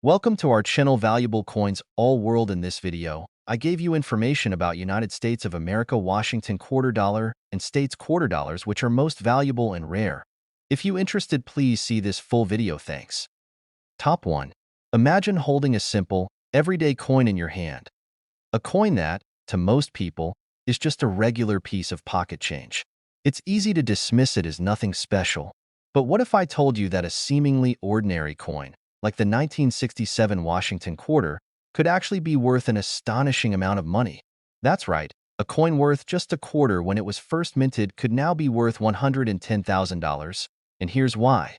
Welcome to our channel Valuable Coins All World. In this video, I gave you information about United States of America Washington quarter dollar and states quarter dollars which are most valuable and rare. If you interested, please see this full video. Thanks. Top 1. Imagine holding a simple, everyday coin in your hand. A coin that, to most people, is just a regular piece of pocket change. It's easy to dismiss it as nothing special. But what if I told you that a seemingly ordinary coin, like the 1967 Washington quarter, could actually be worth an astonishing amount of money? That's right, a coin worth just a quarter when it was first minted could now be worth $110,000, and here's why.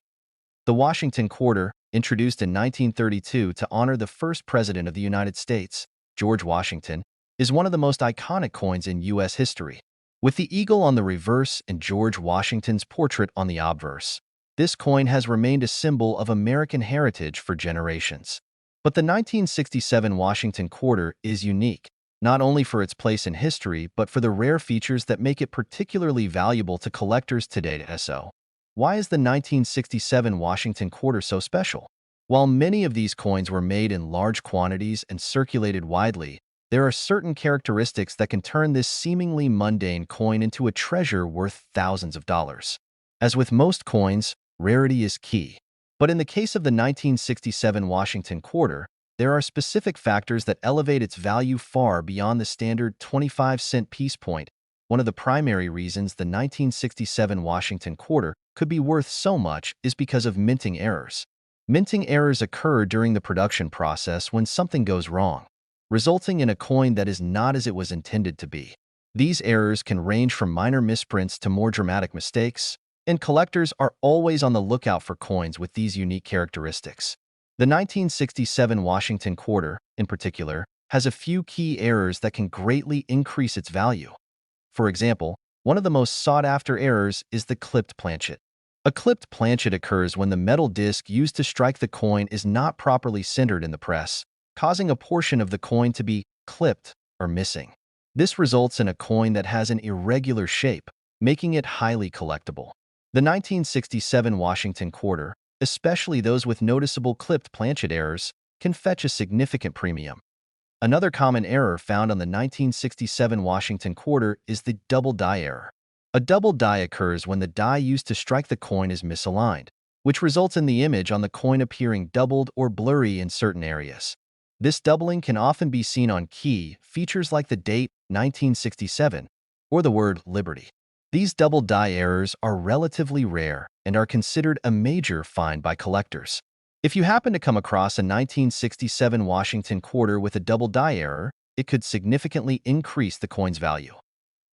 The Washington quarter, introduced in 1932 to honor the first president of the United States, George Washington, is one of the most iconic coins in U.S. history. With the eagle on the reverse and George Washington's portrait on the obverse, this coin has remained a symbol of American heritage for generations. But the 1967 Washington quarter is unique, not only for its place in history but for the rare features that make it particularly valuable to collectors today. So, why is the 1967 Washington quarter so special? While many of these coins were made in large quantities and circulated widely, there are certain characteristics that can turn this seemingly mundane coin into a treasure worth thousands of dollars. As with most coins, rarity is key. But in the case of the 1967 Washington quarter, there are specific factors that elevate its value far beyond the standard 25-cent piece point. One of the primary reasons the 1967 Washington quarter could be worth so much is because of minting errors. Minting errors occur during the production process when something goes wrong, resulting in a coin that is not as it was intended to be. These errors can range from minor misprints to more dramatic mistakes, and collectors are always on the lookout for coins with these unique characteristics. The 1967 Washington quarter, in particular, has a few key errors that can greatly increase its value. For example, one of the most sought-after errors is the clipped planchet. A clipped planchet occurs when the metal disc used to strike the coin is not properly centered in the press, causing a portion of the coin to be clipped or missing. This results in a coin that has an irregular shape, making it highly collectible. The 1967 Washington quarter, especially those with noticeable clipped planchet errors, can fetch a significant premium. Another common error found on the 1967 Washington quarter is the double die error. A double die occurs when the die used to strike the coin is misaligned, which results in the image on the coin appearing doubled or blurry in certain areas. This doubling can often be seen on key features like the date 1967 or the word Liberty. These double die errors are relatively rare and are considered a major find by collectors. If you happen to come across a 1967 Washington quarter with a double die error, it could significantly increase the coin's value.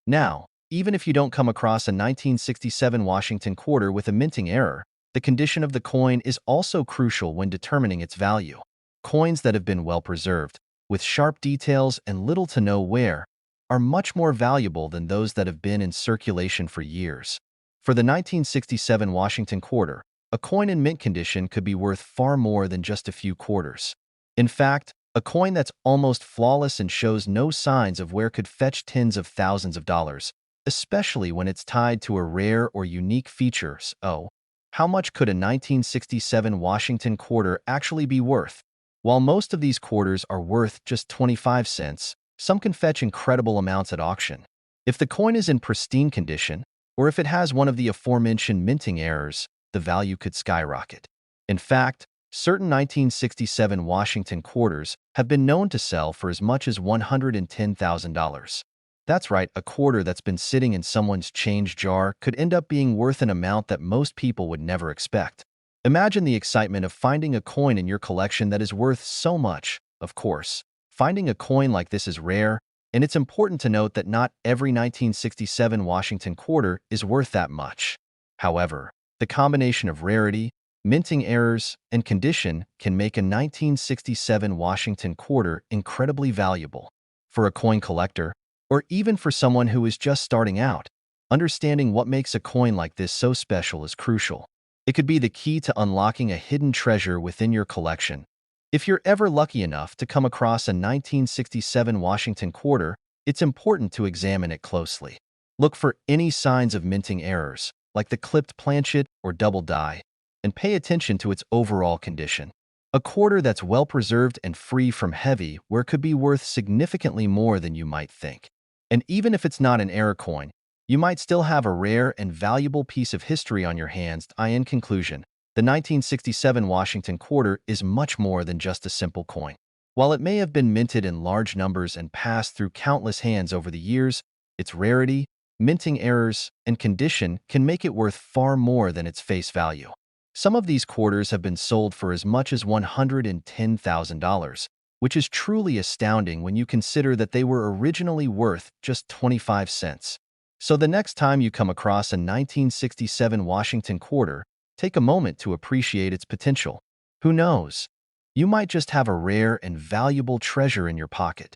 Now, even if you don't come across a 1967 Washington quarter with a minting error, the condition of the coin is also crucial when determining its value. Coins that have been well preserved, with sharp details and little to no wear, are much more valuable than those that have been in circulation for years. For the 1967 Washington quarter, a coin in mint condition could be worth far more than just a few quarters. In fact, a coin that's almost flawless and shows no signs of wear could fetch tens of thousands of dollars, especially when it's tied to a rare or unique feature. So, how much could a 1967 Washington quarter actually be worth? While most of these quarters are worth just 25 cents, some can fetch incredible amounts at auction. If the coin is in pristine condition, or if it has one of the aforementioned minting errors, the value could skyrocket. In fact, certain 1967 Washington quarters have been known to sell for as much as $110,000. That's right, a quarter that's been sitting in someone's change jar could end up being worth an amount that most people would never expect. Imagine the excitement of finding a coin in your collection that is worth so much. Of course, finding a coin like this is rare, and it's important to note that not every 1967 Washington quarter is worth that much. However, the combination of rarity, minting errors, and condition can make a 1967 Washington quarter incredibly valuable. For a coin collector, or even for someone who is just starting out, understanding what makes a coin like this so special is crucial. It could be the key to unlocking a hidden treasure within your collection. If you're ever lucky enough to come across a 1967 Washington quarter, it's important to examine it closely. Look for any signs of minting errors, like the clipped planchet or double die, and pay attention to its overall condition. A quarter that's well preserved and free from heavy wear could be worth significantly more than you might think. And even if it's not an error coin, you might still have a rare and valuable piece of history on your hands. In conclusion, the 1967 Washington quarter is much more than just a simple coin. While it may have been minted in large numbers and passed through countless hands over the years, its rarity, minting errors, and condition can make it worth far more than its face value. Some of these quarters have been sold for as much as $110,000, which is truly astounding when you consider that they were originally worth just 25 cents. So the next time you come across a 1967 Washington quarter, take a moment to appreciate its potential. Who knows? You might just have a rare and valuable treasure in your pocket.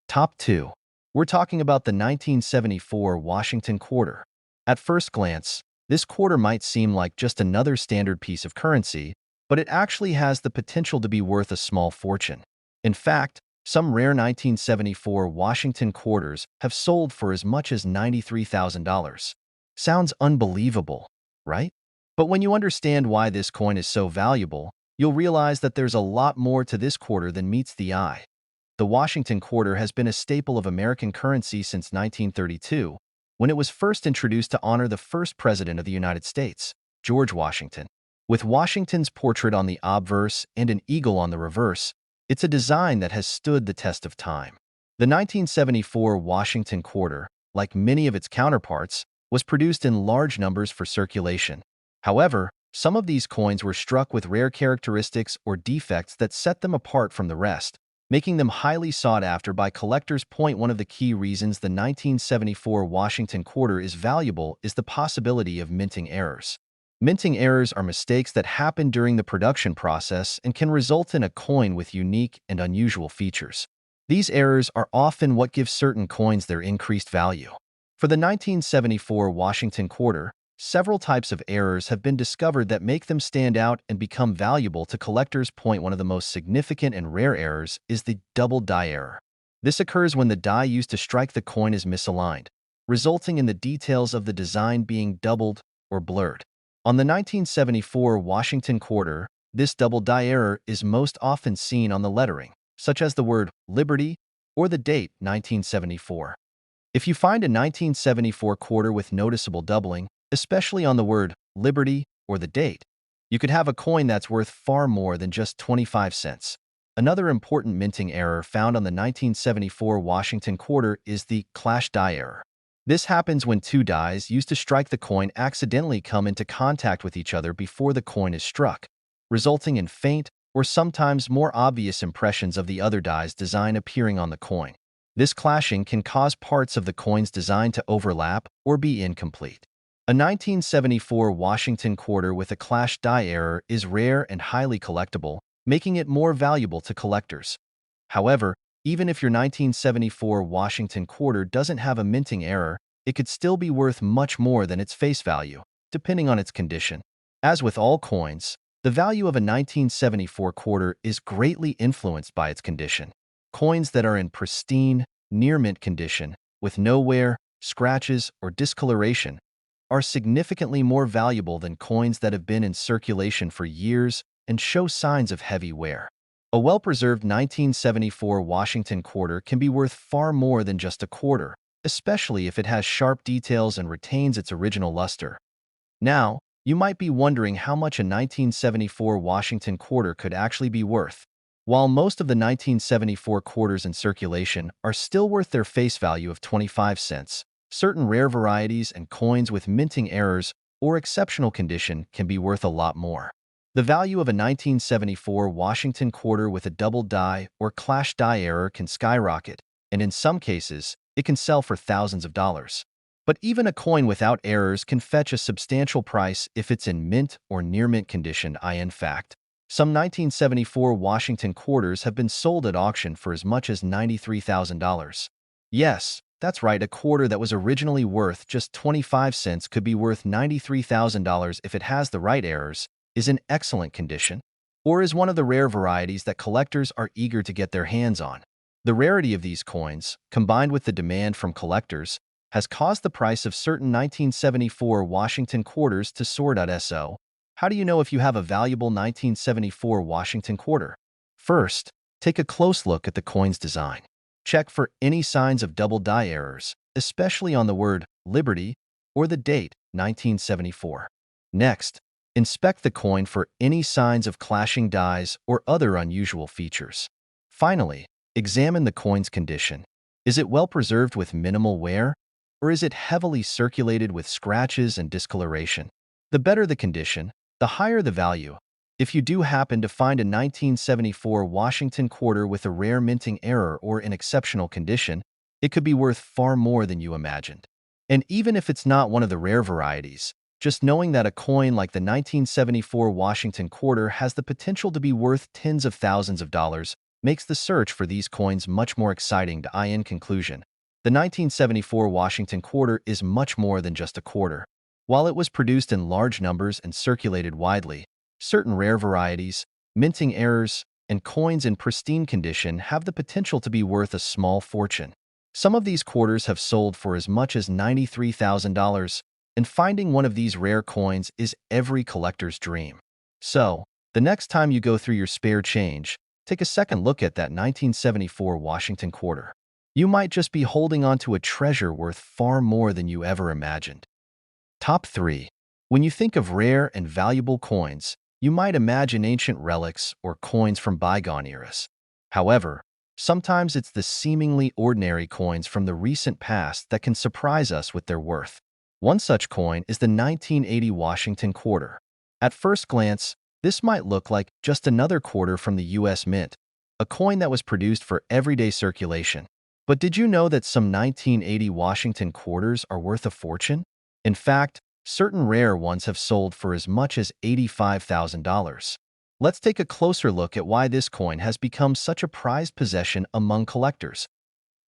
Top 2. We're talking about the 1974 Washington quarter. At first glance, this quarter might seem like just another standard piece of currency, but it actually has the potential to be worth a small fortune. In fact, some rare 1974 Washington quarters have sold for as much as $93,000. Sounds unbelievable, right? But when you understand why this coin is so valuable, you'll realize that there's a lot more to this quarter than meets the eye. The Washington quarter has been a staple of American currency since 1932, when it was first introduced to honor the first president of the United States, George Washington. With Washington's portrait on the obverse and an eagle on the reverse, it's a design that has stood the test of time. The 1974 Washington quarter, like many of its counterparts, was produced in large numbers for circulation. However, some of these coins were struck with rare characteristics or defects that set them apart from the rest, making them highly sought after by collectors. One of the key reasons the 1974 Washington quarter is valuable is the possibility of minting errors. Minting errors are mistakes that happen during the production process and can result in a coin with unique and unusual features. These errors are often what give certain coins their increased value. For the 1974 Washington quarter, several types of errors have been discovered that make them stand out and become valuable to collectors. One of the most significant and rare errors is the double die error. This occurs when the die used to strike the coin is misaligned, resulting in the details of the design being doubled or blurred. On the 1974 Washington quarter, this double die error is most often seen on the lettering, such as the word Liberty or the date 1974. If you find a 1974 quarter with noticeable doubling, especially on the word Liberty or the date, you could have a coin that's worth far more than just 25 cents. Another important minting error found on the 1974 Washington quarter is the clash die error. This happens when two dies used to strike the coin accidentally come into contact with each other before the coin is struck, resulting in faint or sometimes more obvious impressions of the other die's design appearing on the coin. This clashing can cause parts of the coin's design to overlap or be incomplete. A 1974 Washington quarter with a clash die error is rare and highly collectible, making it more valuable to collectors. However, even if your 1974 Washington quarter doesn't have a minting error, it could still be worth much more than its face value, depending on its condition. As with all coins, the value of a 1974 quarter is greatly influenced by its condition. Coins that are in pristine, near-mint condition, with no wear, scratches, or discoloration, are significantly more valuable than coins that have been in circulation for years and show signs of heavy wear. A well-preserved 1974 Washington quarter can be worth far more than just a quarter, especially if it has sharp details and retains its original luster. Now, you might be wondering how much a 1974 Washington quarter could actually be worth. While most of the 1974 quarters in circulation are still worth their face value of 25 cents, certain rare varieties and coins with minting errors or exceptional condition can be worth a lot more. The value of a 1974 Washington quarter with a double die or clash die error can skyrocket, and in some cases, it can sell for thousands of dollars. But even a coin without errors can fetch a substantial price if it's in mint or near-mint condition. In fact, some 1974 Washington quarters have been sold at auction for as much as $93,000. Yes, that's right, a quarter that was originally worth just 25 cents could be worth $93,000 if it has the right errors, is in excellent condition, or is one of the rare varieties that collectors are eager to get their hands on. The rarity of these coins, combined with the demand from collectors, has caused the price of certain 1974 Washington quarters to soar. How do you know if you have a valuable 1974 Washington quarter? First, take a close look at the coin's design. Check for any signs of double die errors, especially on the word Liberty or the date 1974. Next, inspect the coin for any signs of clashing dies or other unusual features. Finally, examine the coin's condition. Is it well preserved with minimal wear, or is it heavily circulated with scratches and discoloration? The better the condition, the higher the value. If you do happen to find a 1974 Washington quarter with a rare minting error or in exceptional condition, it could be worth far more than you imagined. And even if it's not one of the rare varieties, just knowing that a coin like the 1974 Washington quarter has the potential to be worth tens of thousands of dollars makes the search for these coins much more exciting. In conclusion, the 1974 Washington quarter is much more than just a quarter. While it was produced in large numbers and circulated widely, certain rare varieties, minting errors, and coins in pristine condition have the potential to be worth a small fortune. Some of these quarters have sold for as much as $93,000, and finding one of these rare coins is every collector's dream. So, the next time you go through your spare change, take a second look at that 1974 Washington quarter. You might just be holding on to a treasure worth far more than you ever imagined. Top 3. When you think of rare and valuable coins, you might imagine ancient relics or coins from bygone eras. However, sometimes it's the seemingly ordinary coins from the recent past that can surprise us with their worth. One such coin is the 1980 Washington quarter. At first glance, this might look like just another quarter from the U.S. Mint, a coin that was produced for everyday circulation. But did you know that some 1980 Washington quarters are worth a fortune? In fact, certain rare ones have sold for as much as $85,000. Let's take a closer look at why this coin has become such a prized possession among collectors.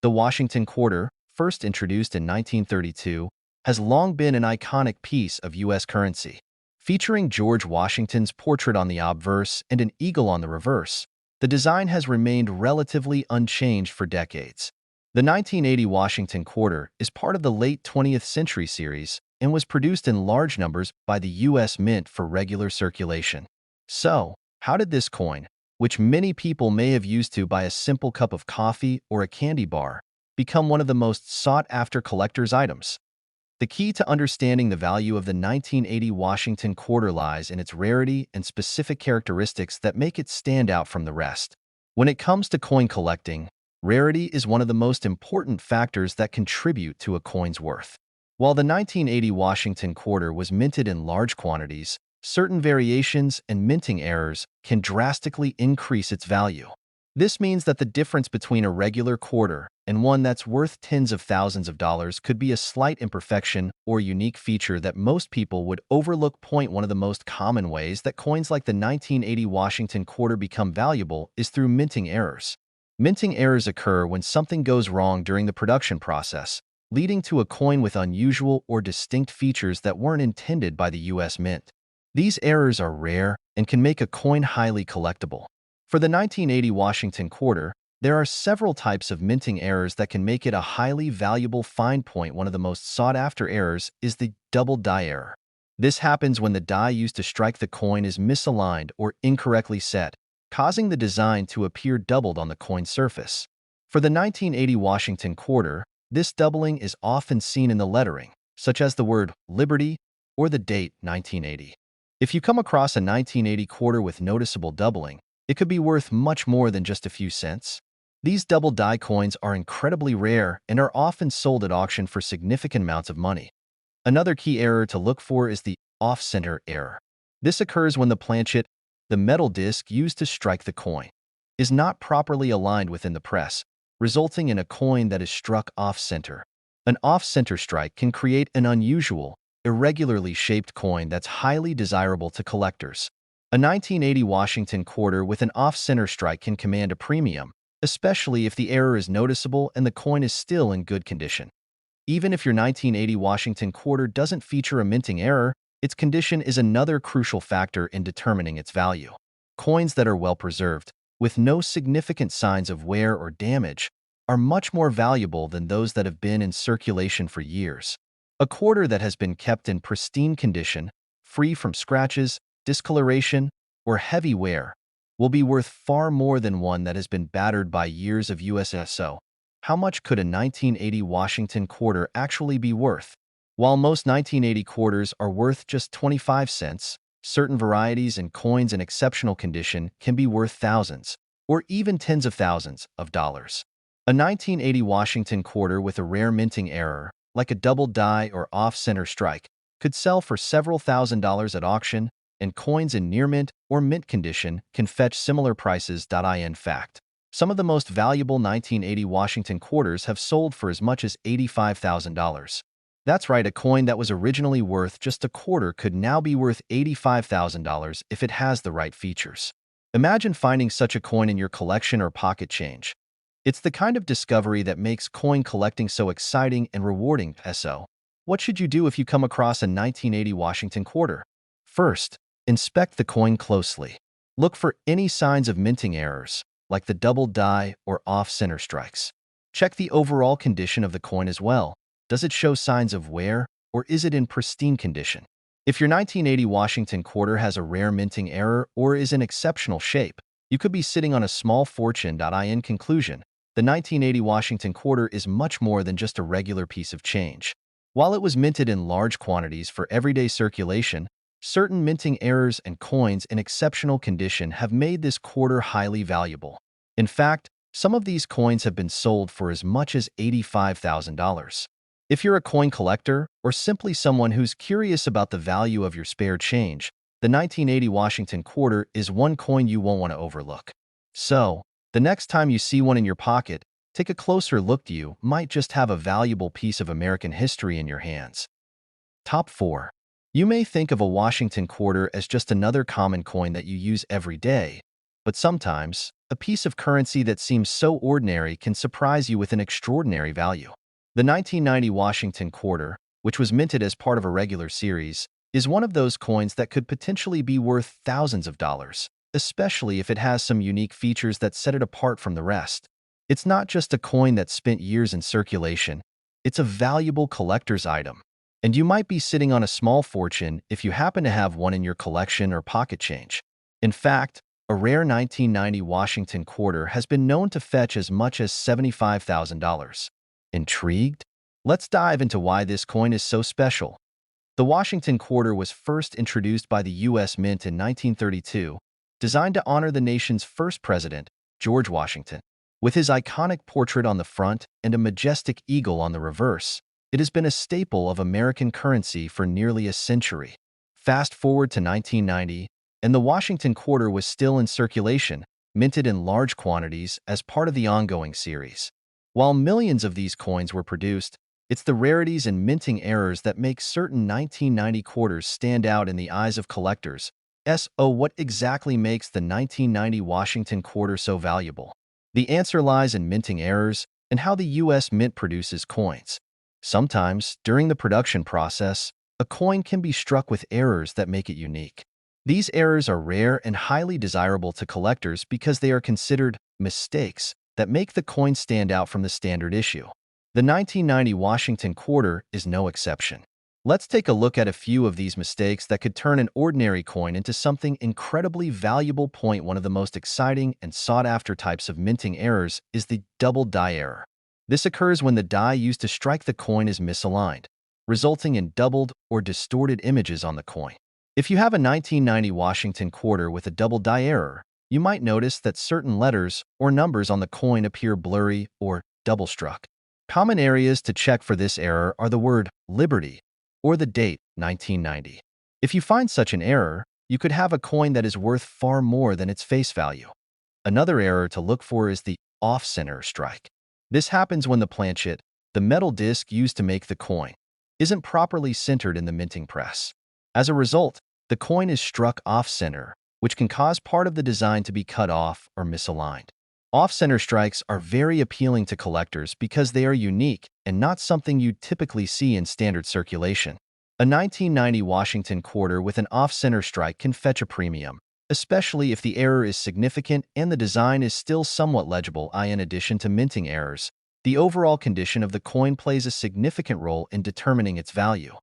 The Washington quarter, first introduced in 1932, has long been an iconic piece of U.S. currency. Featuring George Washington's portrait on the obverse and an eagle on the reverse, the design has remained relatively unchanged for decades. The 1980 Washington quarter is part of the late 20th century series and was produced in large numbers by the U.S. Mint for regular circulation. So, how did this coin, which many people may have used to buy a simple cup of coffee or a candy bar, become one of the most sought-after collector's items? The key to understanding the value of the 1980 Washington quarter lies in its rarity and specific characteristics that make it stand out from the rest. When it comes to coin collecting, rarity is one of the most important factors that contribute to a coin's worth. While the 1980 Washington quarter was minted in large quantities, certain variations and minting errors can drastically increase its value. This means that the difference between a regular quarter and one that's worth tens of thousands of dollars could be a slight imperfection or unique feature that most people would overlook. One of the most common ways that coins like the 1980 Washington quarter become valuable is through minting errors. Minting errors occur when something goes wrong during the production process, leading to a coin with unusual or distinct features that weren't intended by the U.S. Mint. These errors are rare and can make a coin highly collectible. For the 1980 Washington quarter, there are several types of minting errors that can make it a highly valuable find. One of the most sought-after errors is the double die error. This happens when the die used to strike the coin is misaligned or incorrectly set, causing the design to appear doubled on the coin surface. For the 1980 Washington quarter, this doubling is often seen in the lettering, such as the word Liberty or the date 1980. If you come across a 1980 quarter with noticeable doubling, it could be worth much more than just a few cents. These double die coins are incredibly rare and are often sold at auction for significant amounts of money. Another key error to look for is the off-center error. This occurs when the planchet, the metal disc used to strike the coin, is not properly aligned within the press, resulting in a coin that is struck off-center. An off-center strike can create an unusual, irregularly shaped coin that's highly desirable to collectors. A 1980 Washington quarter with an off-center strike can command a premium, especially if the error is noticeable and the coin is still in good condition. Even if your 1980 Washington quarter doesn't feature a minting error, its condition is another crucial factor in determining its value. Coins that are well preserved, with no significant signs of wear or damage, are much more valuable than those that have been in circulation for years. A quarter that has been kept in pristine condition, free from scratches, discoloration, or heavy wear, will be worth far more than one that has been battered by years of USSO. How much could a 1980 Washington quarter actually be worth? While most 1980 quarters are worth just 25 cents, certain varieties and coins in exceptional condition can be worth thousands, or even tens of thousands of dollars. A 1980 Washington quarter with a rare minting error, like a double die or off-center strike, could sell for several $1,000s at auction, and coins in near mint or mint condition can fetch similar prices. In fact, some of the most valuable 1980 Washington quarters have sold for as much as $85,000. That's right, a coin that was originally worth just a quarter could now be worth $85,000 if it has the right features. Imagine finding such a coin in your collection or pocket change. It's the kind of discovery that makes coin collecting so exciting and rewarding. So, what should you do if you come across a 1980 Washington quarter? First, inspect the coin closely. Look for any signs of minting errors, like the double die or off-center strikes. Check the overall condition of the coin as well. Does it show signs of wear, or is it in pristine condition? If your 1980 Washington quarter has a rare minting error or is in exceptional shape, you could be sitting on a small fortune. In conclusion, the 1980 Washington quarter is much more than just a regular piece of change. While it was minted in large quantities for everyday circulation, certain minting errors and coins in exceptional condition have made this quarter highly valuable. In fact, some of these coins have been sold for as much as $85,000. If you're a coin collector or simply someone who's curious about the value of your spare change, the 1980 Washington quarter is one coin you won't want to overlook. So, the next time you see one in your pocket, take a closer look. You might just have a valuable piece of American history in your hands. Top 4. You may think of a Washington quarter as just another common coin that you use every day, but sometimes, a piece of currency that seems so ordinary can surprise you with an extraordinary value. The 1990 Washington quarter, which was minted as part of a regular series, is one of those coins that could potentially be worth thousands of dollars, especially if it has some unique features that set it apart from the rest. It's not just a coin that spent years in circulation, it's a valuable collector's item. And you might be sitting on a small fortune if you happen to have one in your collection or pocket change. In fact, a rare 1990 Washington quarter has been known to fetch as much as $75,000. Intrigued? Let's dive into why this coin is so special. The Washington quarter was first introduced by the U.S. Mint in 1932, designed to honor the nation's first president, George Washington. With his iconic portrait on the front and a majestic eagle on the reverse, it has been a staple of American currency for nearly a century. Fast forward to 1990, and the Washington quarter was still in circulation, minted in large quantities as part of the ongoing series. While millions of these coins were produced, it's the rarities and minting errors that make certain 1990 quarters stand out in the eyes of collectors. So, what exactly makes the 1990 Washington quarter so valuable? The answer lies in minting errors and how the U.S. Mint produces coins. Sometimes, during the production process, a coin can be struck with errors that make it unique. These errors are rare and highly desirable to collectors because they are considered mistakes that make the coin stand out from the standard issue. The 1990 Washington quarter is no exception. Let's take a look at a few of these mistakes that could turn an ordinary coin into something incredibly valuable. One of the most exciting and sought-after types of minting errors is the double die error. This occurs when the die used to strike the coin is misaligned, resulting in doubled or distorted images on the coin. If you have a 1990 Washington quarter with a double die error, you might notice that certain letters or numbers on the coin appear blurry or double-struck. Common areas to check for this error are the word Liberty or the date 1990. If you find such an error, you could have a coin that is worth far more than its face value. Another error to look for is the off-center strike. This happens when the planchet, the metal disc used to make the coin, isn't properly centered in the minting press. As a result, the coin is struck off-center, which can cause part of the design to be cut off or misaligned. Off-center strikes are very appealing to collectors because they are unique and not something you typically see in standard circulation. A 1990 Washington quarter with an off-center strike can fetch a premium, especially if the error is significant and the design is still somewhat legible. In addition to minting errors, the overall condition of the coin plays a significant role in determining its value.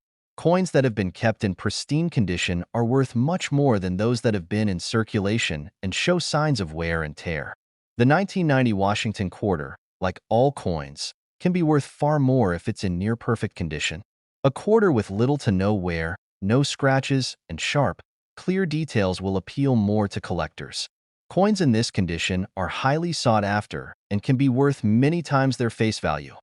Coins that have been kept in pristine condition are worth much more than those that have been in circulation and show signs of wear and tear. The 1990 Washington quarter, like all coins, can be worth far more if it's in near-perfect condition. A quarter with little to no wear, no scratches, and sharp, clear details will appeal more to collectors. Coins in this condition are highly sought after and can be worth many times their face value.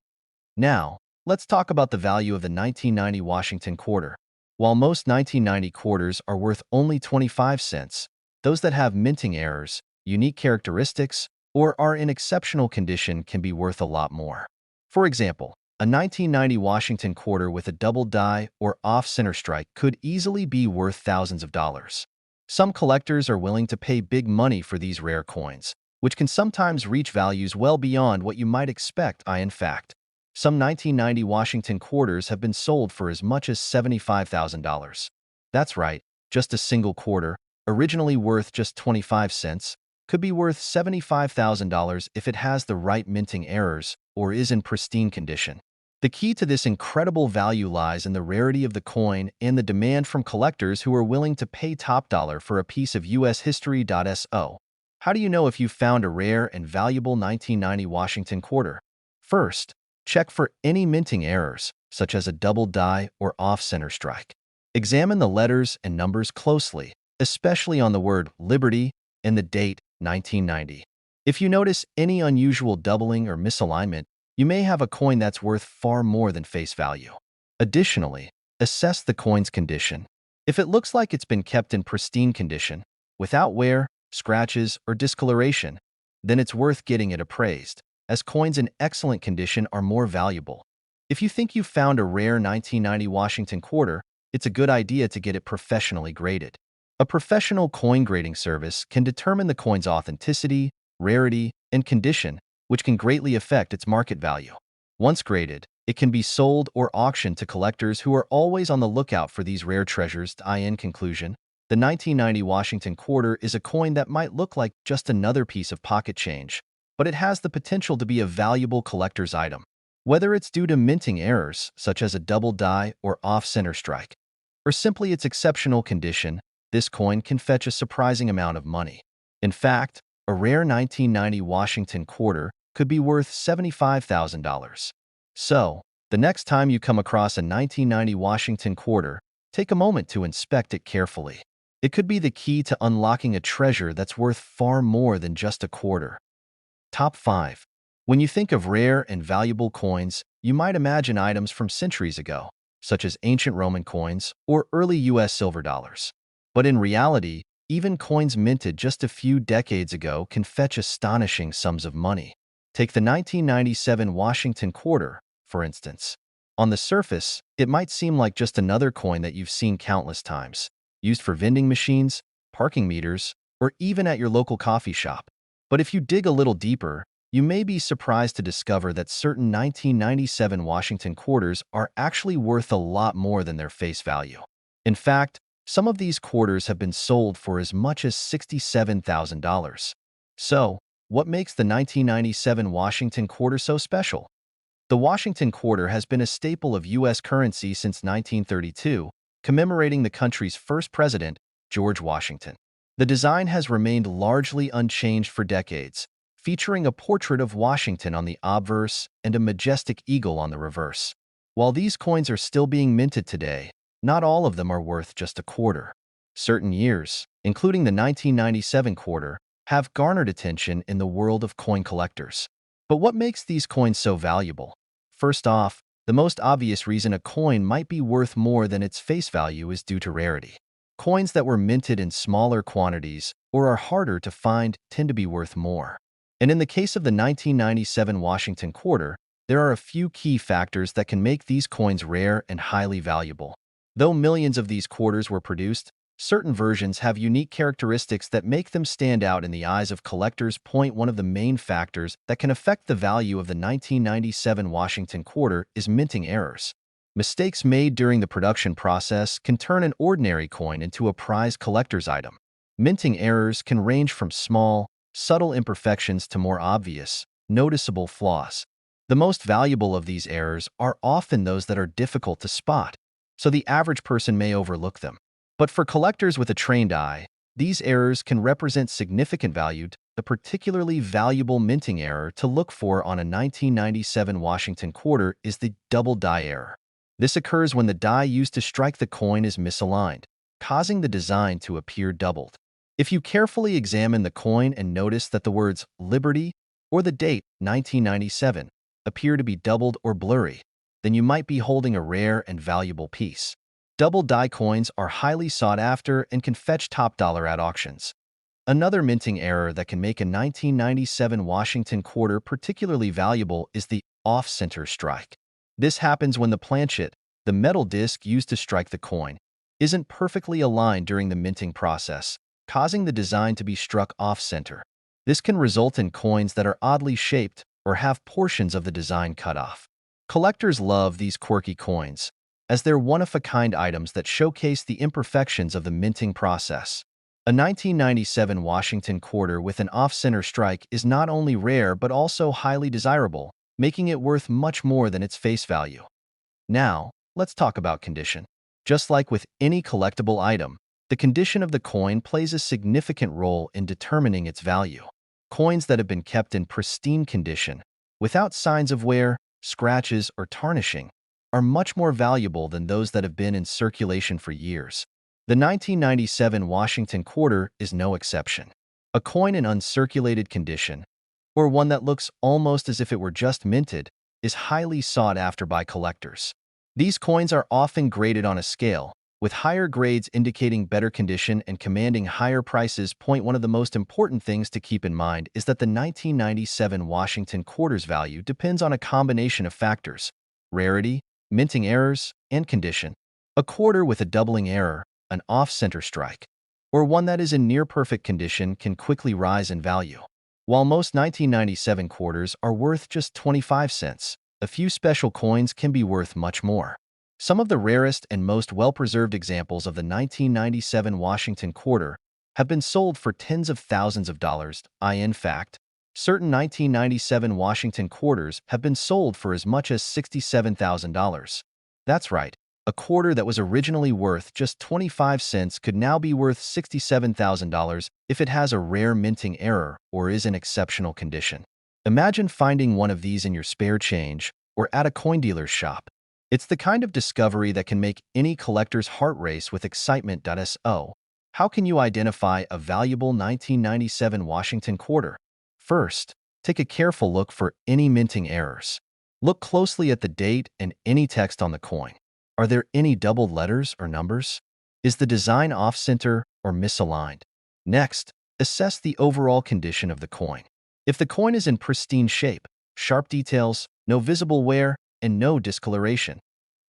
Now, let's talk about the value of the 1990 Washington quarter. While most 1990 quarters are worth only 25 cents, those that have minting errors, unique characteristics, or are in exceptional condition can be worth a lot more. For example, a 1990 Washington quarter with a double die or off-center strike could easily be worth thousands of dollars. Some collectors are willing to pay big money for these rare coins, which can sometimes reach values well beyond what you might expect. In fact, some 1990 Washington quarters have been sold for as much as $75,000. That's right, just a single quarter, originally worth just 25 cents, could be worth $75,000 if it has the right minting errors or is in pristine condition. The key to this incredible value lies in the rarity of the coin and the demand from collectors who are willing to pay top dollar for a piece of U.S. history. So, how do you know if you've found a rare and valuable 1990 Washington quarter? First, check for any minting errors, such as a double die or off-center strike. Examine the letters and numbers closely, especially on the word Liberty and the date 1990. If you notice any unusual doubling or misalignment, you may have a coin that's worth far more than face value. Additionally, assess the coin's condition. If it looks like it's been kept in pristine condition, without wear, scratches, or discoloration, then it's worth getting it appraised, as coins in excellent condition are more valuable. If you think you've found a rare 1990 Washington quarter, it's a good idea to get it professionally graded. A professional coin grading service can determine the coin's authenticity, rarity, and condition, which can greatly affect its market value. Once graded, it can be sold or auctioned to collectors who are always on the lookout for these rare treasures. In conclusion, the 1990 Washington quarter is a coin that might look like just another piece of pocket change, but it has the potential to be a valuable collector's item. Whether it's due to minting errors, such as a double die or off-center strike, or simply its exceptional condition, this coin can fetch a surprising amount of money. In fact, a rare 1990 Washington quarter could be worth $75,000. So, the next time you come across a 1990 Washington quarter, take a moment to inspect it carefully. It could be the key to unlocking a treasure that's worth far more than just a quarter. Top 5. When you think of rare and valuable coins, you might imagine items from centuries ago, such as ancient Roman coins or early U.S. silver dollars. But in reality, even coins minted just a few decades ago can fetch astonishing sums of money. Take the 1997 Washington quarter, for instance. On the surface, it might seem like just another coin that you've seen countless times, used for vending machines, parking meters, or even at your local coffee shop. But if you dig a little deeper, you may be surprised to discover that certain 1997 Washington quarters are actually worth a lot more than their face value. In fact, some of these quarters have been sold for as much as $67,000. So, what makes the 1997 Washington quarter so special? The Washington quarter has been a staple of U.S. currency since 1932, commemorating the country's first president, George Washington. The design has remained largely unchanged for decades, featuring a portrait of Washington on the obverse and a majestic eagle on the reverse. While these coins are still being minted today, not all of them are worth just a quarter. Certain years, including the 1997 quarter, have garnered attention in the world of coin collectors. But what makes these coins so valuable? First off, the most obvious reason a coin might be worth more than its face value is due to rarity. Coins that were minted in smaller quantities or are harder to find tend to be worth more. And in the case of the 1997 Washington quarter, there are a few key factors that can make these coins rare and highly valuable. Though millions of these quarters were produced, certain versions have unique characteristics that make them stand out in the eyes of collectors. One of the main factors that can affect the value of the 1997 Washington quarter is minting errors. Mistakes made during the production process can turn an ordinary coin into a prized collector's item. Minting errors can range from small, subtle imperfections to more obvious, noticeable flaws. The most valuable of these errors are often those that are difficult to spot. so the average person may overlook them. But for collectors with a trained eye, these errors can represent significant value. The particularly valuable minting error to look for on a 1997 Washington quarter is the double die error. This occurs when the die used to strike the coin is misaligned, causing the design to appear doubled. If you carefully examine the coin and notice that the words Liberty or the date 1997 appear to be doubled or blurry, then you might be holding a rare and valuable piece. Double die coins are highly sought after and can fetch top dollar at auctions. Another minting error that can make a 1997 Washington quarter particularly valuable is the off-center strike. This happens when the planchet, the metal disc used to strike the coin, isn't perfectly aligned during the minting process, causing the design to be struck off-center. This can result in coins that are oddly shaped or have portions of the design cut off. Collectors love these quirky coins, as they're one-of-a-kind items that showcase the imperfections of the minting process. A 1997 Washington quarter with an off-center strike is not only rare but also highly desirable, making it worth much more than its face value. Now, let's talk about condition. Just like with any collectible item, the condition of the coin plays a significant role in determining its value. Coins that have been kept in pristine condition, without signs of wear, scratches, or tarnishing, are much more valuable than those that have been in circulation for years. The 1997 Washington quarter is no exception. A coin in uncirculated condition, or one that looks almost as if it were just minted, is highly sought after by collectors. These coins are often graded on a scale, with higher grades indicating better condition and commanding higher prices. One of the most important things to keep in mind is that the 1997 Washington quarter's value depends on a combination of factors: rarity, minting errors, and condition. A quarter with a doubling error, an off-center strike, or one that is in near-perfect condition can quickly rise in value. While most 1997 quarters are worth just 25 cents, a few special coins can be worth much more. Some of the rarest and most well-preserved examples of the 1997 Washington quarter have been sold for tens of thousands of dollars. In fact, certain 1997 Washington quarters have been sold for as much as $67,000. That's right. A quarter that was originally worth just 25 cents could now be worth $67,000 if it has a rare minting error or is in exceptional condition. Imagine finding one of these in your spare change or at a coin dealer's shop. It's the kind of discovery that can make any collector's heart race with excitement. So, how can you identify a valuable 1997 Washington quarter? First, take a careful look for any minting errors. Look closely at the date and any text on the coin. Are there any doubled letters or numbers? Is the design off-center or misaligned? Next, assess the overall condition of the coin. If the coin is in pristine shape, sharp details, no visible wear, and no discoloration,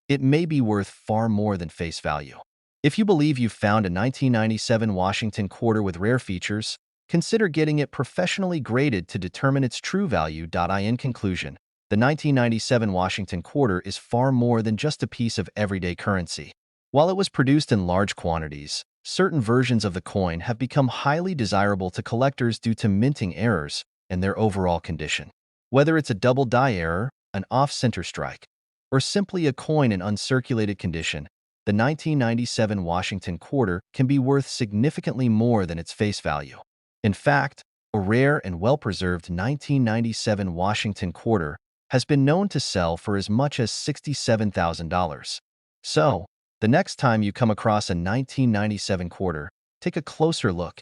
it may be worth far more than face value. If you believe you've found a 1997 Washington quarter with rare features, consider getting it professionally graded to determine its true value. In conclusion, the 1997 Washington quarter is far more than just a piece of everyday currency. While it was produced in large quantities, certain versions of the coin have become highly desirable to collectors due to minting errors and their overall condition. Whether it's a double die error, an off-center strike, or simply a coin in uncirculated condition, the 1997 Washington quarter can be worth significantly more than its face value. In fact, a rare and well-preserved 1997 Washington quarter has been known to sell for as much as $67,000. So, the next time you come across a 1997 quarter, take a closer look.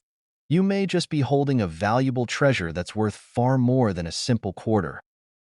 You may just be holding a valuable treasure that's worth far more than a simple quarter.